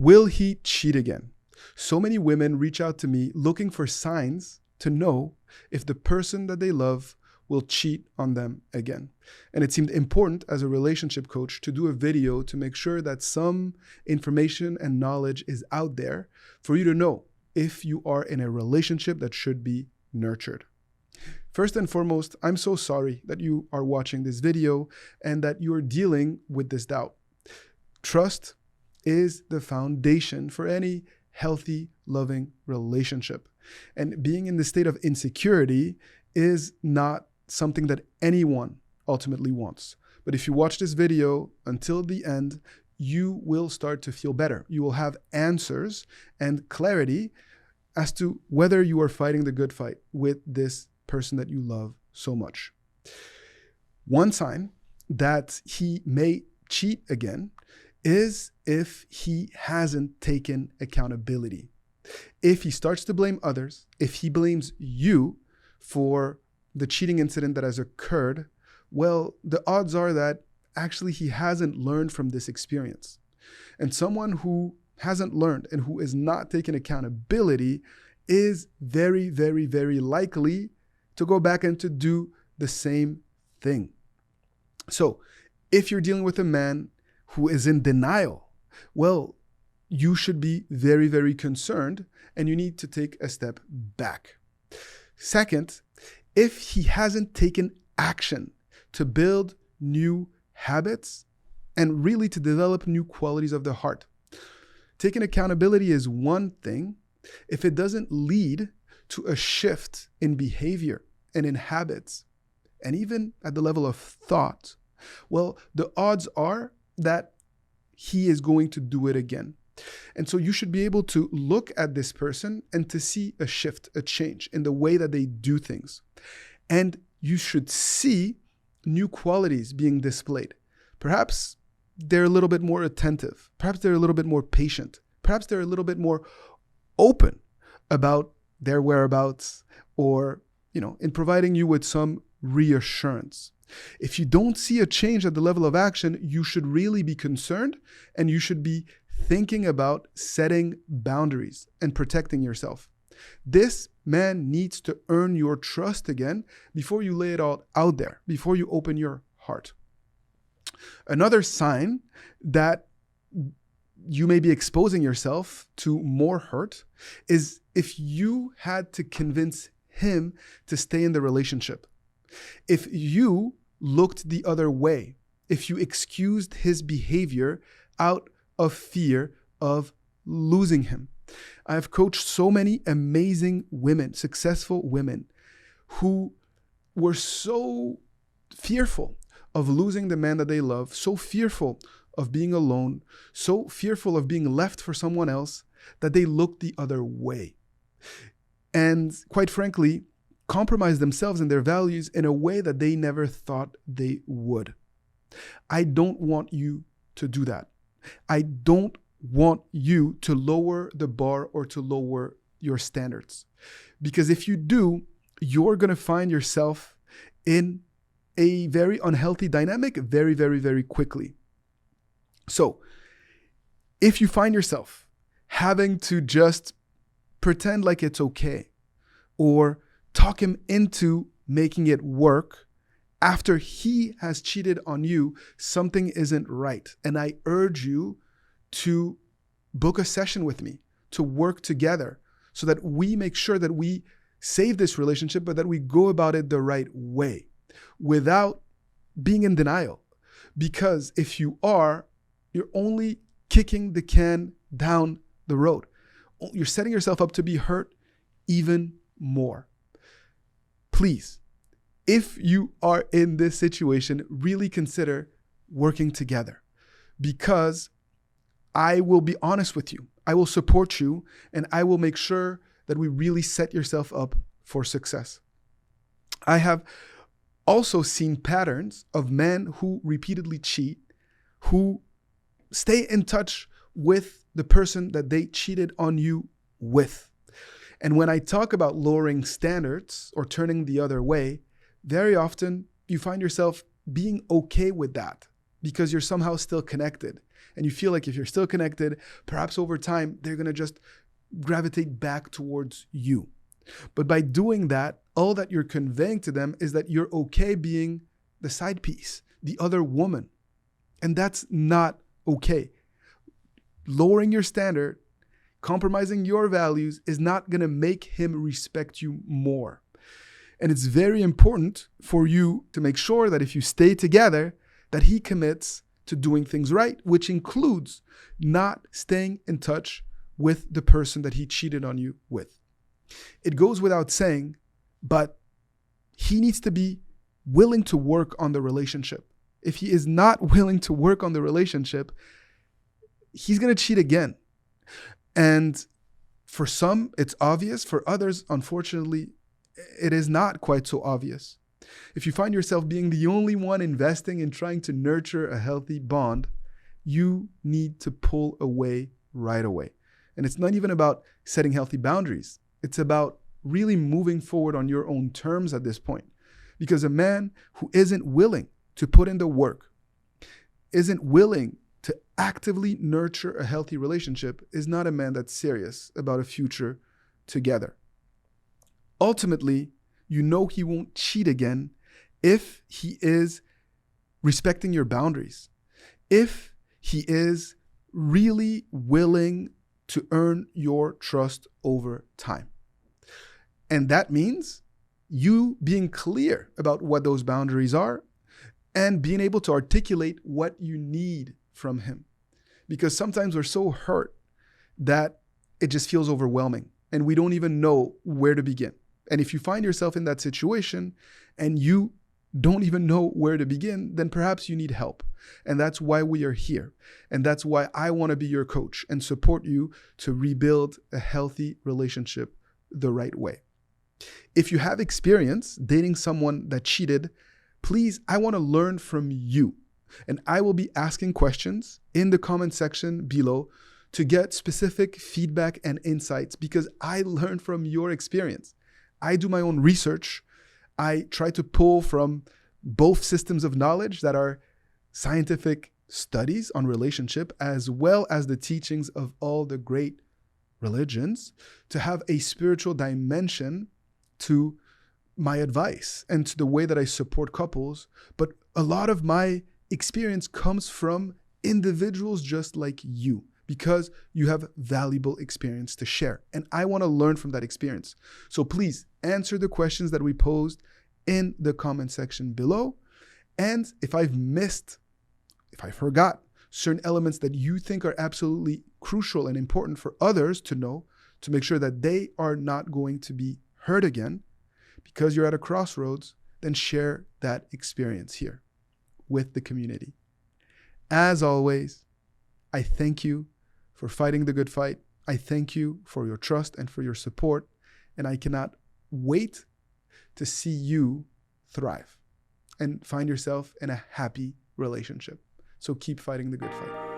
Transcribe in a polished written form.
Will he cheat again? So many women reach out to me looking for signs to know if the person that they love will cheat on them again. And it seemed important as a relationship coach to do a video to make sure that some information and knowledge is out there for you to know if you are in a relationship that should be nurtured. First and foremost, I'm so sorry that you are watching this video and that you are dealing with this doubt. Trust is the foundation for any healthy, loving relationship. And being in the state of insecurity is not something that anyone ultimately wants. But if you watch this video until the end, you will start to feel better. You will have answers and clarity as to whether you are fighting the good fight with this person that you love so much. One sign that he may cheat again is if he hasn't taken accountability. If he starts to blame others, if he blames you for the cheating incident that has occurred, well, the odds are that actually he hasn't learned from this experience. And someone who hasn't learned and who is not taking accountability is very, very, very likely to go back and to do the same thing. So if you're dealing with a man who is in denial, well, you should be very, very concerned and you need to take a step back. Second, if he hasn't taken action to build new habits and really to develop new qualities of the heart. Taking accountability is one thing. If it doesn't lead to a shift in behavior and in habits, and even at the level of thought, well, the odds are that he is going to do it again. And so you should be able to look at this person and to see a shift, a change in the way that they do things. And you should see new qualities being displayed. Perhaps they're a little bit more attentive. Perhaps they're a little bit more patient. Perhaps they're a little bit more open about their whereabouts or, in providing you with some reassurance. If you don't see a change at the level of action, you should really be concerned and you should be thinking about setting boundaries and protecting yourself. This man needs to earn your trust again before you lay it all out there, before you open your heart. Another sign that you may be exposing yourself to more hurt is if you had to convince him to stay in the relationship. If you looked the other way, if you excused his behavior out of fear of losing him. I have coached so many amazing women, successful women, who were so fearful of losing the man that they love, so fearful of being alone, so fearful of being left for someone else that they looked the other way. And quite frankly, compromised themselves and their values in a way that they never thought they would. I don't want you to do that. I don't want you to lower the bar or to lower your standards. Because if you do, you're going to find yourself in a very unhealthy dynamic very, very, very quickly. So if you find yourself having to just pretend like it's okay or talk him into making it work after he has cheated on you, something isn't right. And I urge you to book a session with me, to work together so that we make sure that we save this relationship, but that we go about it the right way without being in denial. Because if you are, you're only kicking the can down the road. You're setting yourself up to be hurt even more. Please, if you are in this situation, really consider working together, because I will be honest with you. I will support you and I will make sure that we really set yourself up for success. I have also seen patterns of men who repeatedly cheat, who stay in touch with the person that they cheated on you with. And when I talk about lowering standards or turning the other way, very often you find yourself being okay with that because you're somehow still connected. And you feel like if you're still connected, perhaps over time, they're going to just gravitate back towards you. But by doing that, all that you're conveying to them is that you're okay being the side piece, the other woman. And that's not okay. Lowering your standard, compromising your values is not going to make him respect you more. And it's very important for you to make sure that if you stay together, that he commits to doing things right, which includes not staying in touch with the person that he cheated on you with. It goes without saying, but he needs to be willing to work on the relationship. If he is not willing to work on the relationship, he's going to cheat again. And for some, it's obvious. For others, unfortunately, it is not quite so obvious. If you find yourself being the only one investing in trying to nurture a healthy bond, you need to pull away right away. And it's not even about setting healthy boundaries. It's about really moving forward on your own terms at this point. Because a man who isn't willing to put in the work, isn't willing to actively nurture a healthy relationship, is not a man that's serious about a future together. Ultimately, you know he won't cheat again if he is respecting your boundaries, if he is really willing to earn your trust over time. And that means you being clear about what those boundaries are and being able to articulate what you need from him. Because sometimes we're so hurt that it just feels overwhelming and we don't even know where to begin. And if you find yourself in that situation and you don't even know where to begin, then perhaps you need help. And that's why we are here. And that's why I want to be your coach and support you to rebuild a healthy relationship the right way. If you have experience dating someone that cheated, please, I want to learn from you. And I will be asking questions in the comment section below to get specific feedback and insights because I learned from your experience. I do my own research. I try to pull from both systems of knowledge that are scientific studies on relationship, as well as the teachings of all the great religions, to have a spiritual dimension to my advice and to the way that I support couples. But a lot of my experience comes from individuals just like you, because you have valuable experience to share. And I want to learn from that experience. So please answer the questions that we posed in the comment section below. And if I've forgot certain elements that you think are absolutely crucial and important for others to know, to make sure that they are not going to be hurt again, because you're at a crossroads, then share that experience here with the community. As always, I thank you for fighting the good fight. I thank you for your trust and for your support. And I cannot wait to see you thrive and find yourself in a happy relationship. So keep fighting the good fight.